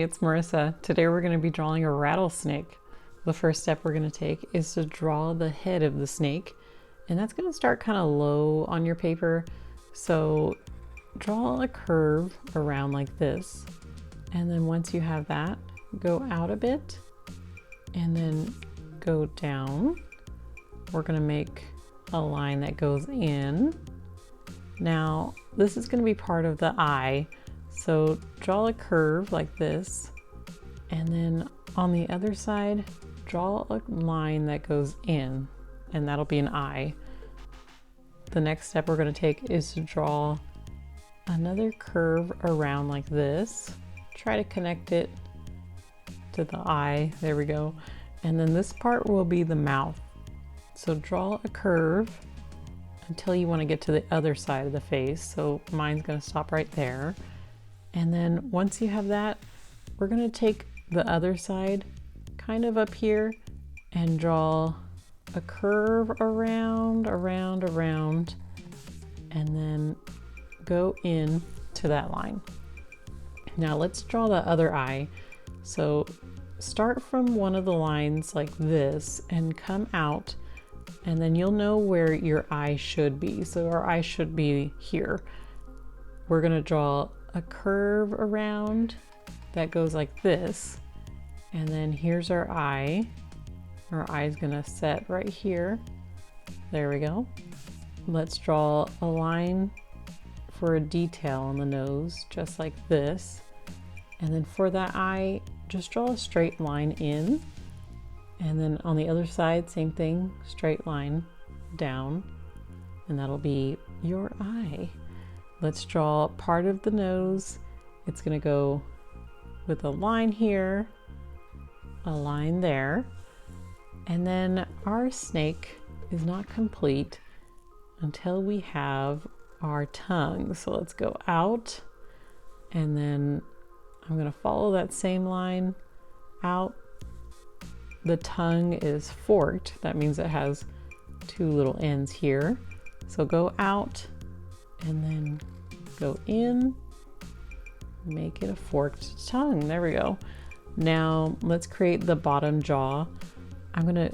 Hey, it's Marissa. Today we're going to be drawing a rattlesnake. The first step we're going to take is to draw the head of the snake, and that's going to start kind of low on your paper. So draw a curve around like this, and then once you have that, go out a bit and then go down. We're going to make a line that goes in. Now this is going to be part of the eye. So draw a curve like this, and then on the other side, draw a line that goes in, and that'll be an eye. The next step we're going to take is to draw another curve around like this. Try to connect it to the eye. There we go. And then this part will be the mouth. So draw a curve until you want to get to the other side of the face. So mine's going to stop right there. And then once you have that, we're going to take the other side kind of up here and draw a curve around, and then go in to that line. Now let's draw the other eye. So start from one of the lines like this and come out, and then you'll know where your eye should be. So our eye should be here. We're going to draw a curve around that goes like this, and then here's our eye. Our eye is gonna set right here. There we go. Let's draw a line for a detail on the nose, just like this. And then for that eye, just draw a straight line in, and then on the other side, same thing, straight line down, and that'll be your eye. Let's draw part of the nose. It's going to go with a line here, a line there, and then our snake is not complete until we have our tongue. So let's go out, and then I'm going to follow that same line out. The tongue is forked. That means it has two little ends here. So go out and then go in, make it a forked tongue. There we go. Now let's create the bottom jaw. I'm gonna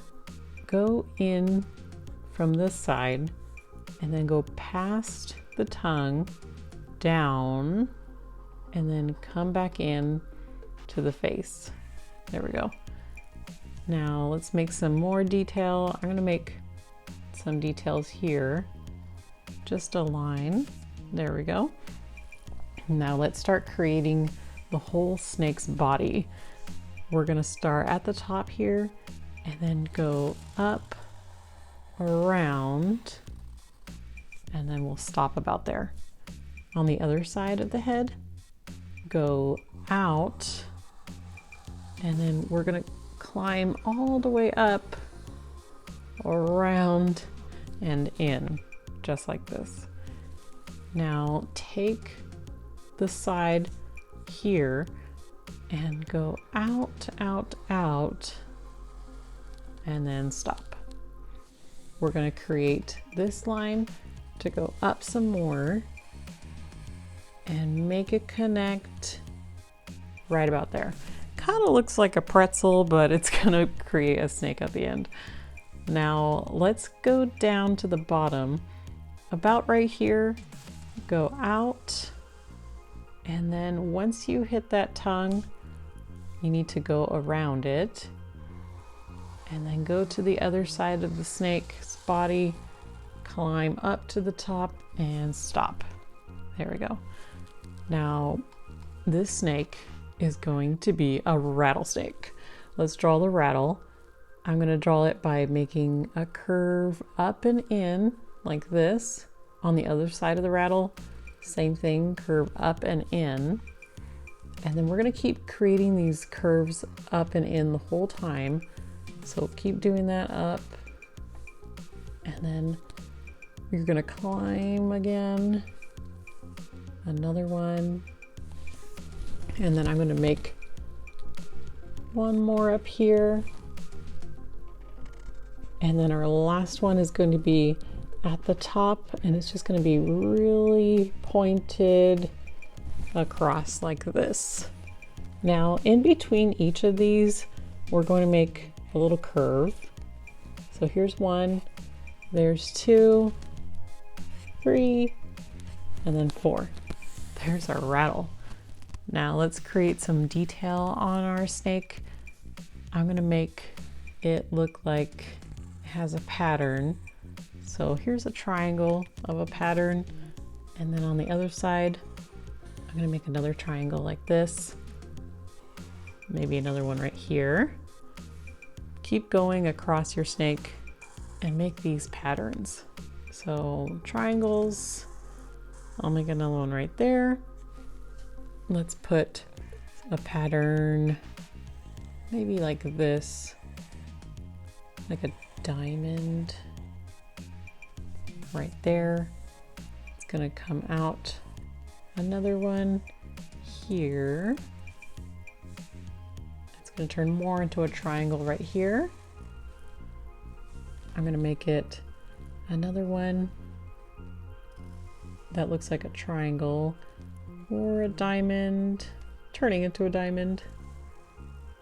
go in from this side and then go past the tongue down, and then come back in to the face. There we go. Now let's make some more detail. I'm gonna make some details here. Just a line. There we go. Now let's start creating the whole snake's body. We're going to start at the top here and then go up, around, and then we'll stop about there. On the other side of the head, go out, and then we're going to climb all the way up, around, and in, just like this. Now take the side here and go out, and then stop. We're going to create this line to go up some more and make it connect right about there. Kind of looks like a pretzel, but it's going to create a snake at the end. Now let's go down to the bottom, about right here. Go out, and then once you hit that tongue, you need to go around it, and then go to the other side of the snake's body, climb up to the top, and stop. There we go. Now this snake is going to be a rattlesnake. Let's draw the rattle. I'm going to draw it by making a curve up and in like this. On the other side of the rattle, same thing, curve up and in. And then we're going to keep creating these curves up and in the whole time. So keep doing that up. And then you're going to climb again. Another one. And then I'm going to make one more up here. And then our last one is going to be at the top, and it's just going to be really pointed across like this. Now in between each of these, we're going to make a little curve. So here's one, there's 2, 3, and then 4. There's our rattle. Now let's create some detail on our snake. I'm gonna make it look like it has a pattern. So here's a triangle of a pattern, and then on the other side, I'm gonna make another triangle like this. Maybe another one right here. Keep going across your snake and make these patterns. So triangles, I'll make another one right there. Let's put a pattern, maybe like this, like a diamond right there. It's gonna come out. Another one here. It's gonna turn more into a triangle right here. I'm gonna make it another one that looks like a triangle or a diamond, turning into a diamond.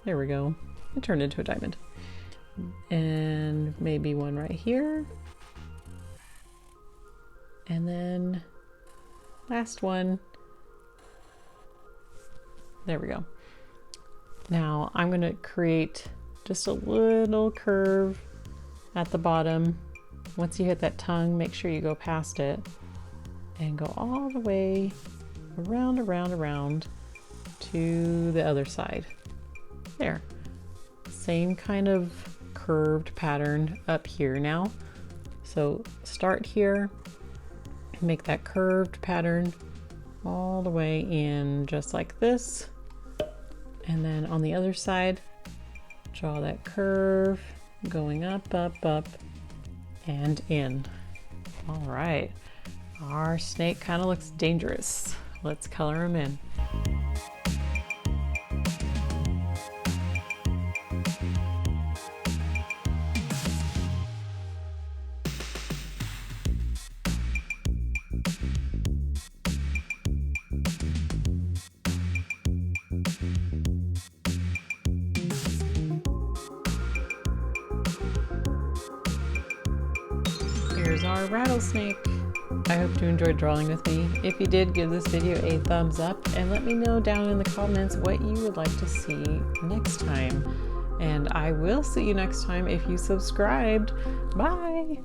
There we go. It turned into a diamond. And maybe one right here. And then last one. There we go. Now I'm going to create just a little curve at the bottom. Once you hit that tongue, make sure you go past it and go all the way around, around, around to the other side. There. Same kind of curved pattern up here now. So start here, make that curved pattern all the way in just like this. And then on the other side, draw that curve going up, up, up, and in. All right. Our snake kind of looks dangerous. Let's color him in. Here's our rattlesnake. I hope you enjoyed drawing with me. If you did, give this video a thumbs up and let me know down in the comments what you would like to see next time. And I will see you next time if you subscribed. Bye!